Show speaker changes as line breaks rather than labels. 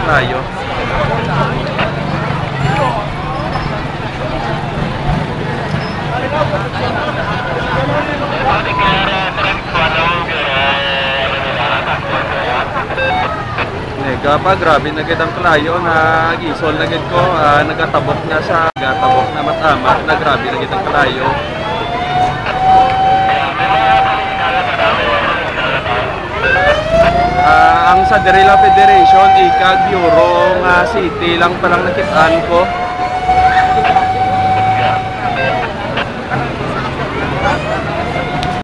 kalayo. Nega pa, grabe na gid ang kalayo na gisol na gid ko, nagatabok na sa gatabok na matamat na grabe na gid ang kalayo. Ang sa Derela Federation, Ikag, Bureau nga city lang palang nakitaan ko.